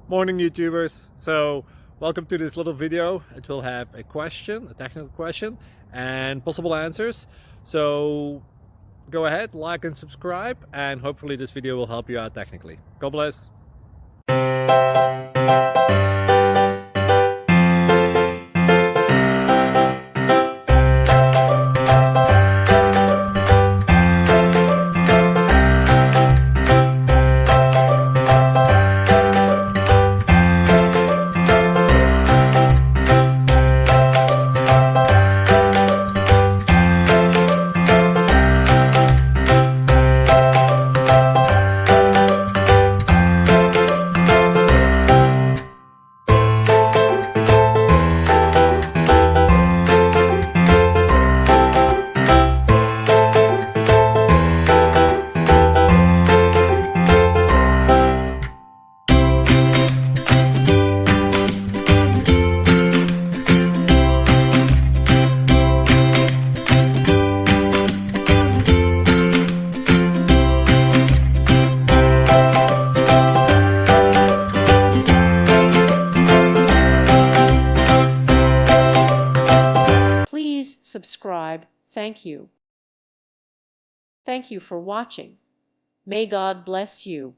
Morning YouTubers. So welcome to this little video. It will have a question, a technical question, and possible answers. So go ahead, like and subscribe, and hopefully this video will help you out technically. God bless. Please subscribe. Thank you. Thank you for watching. May God bless you.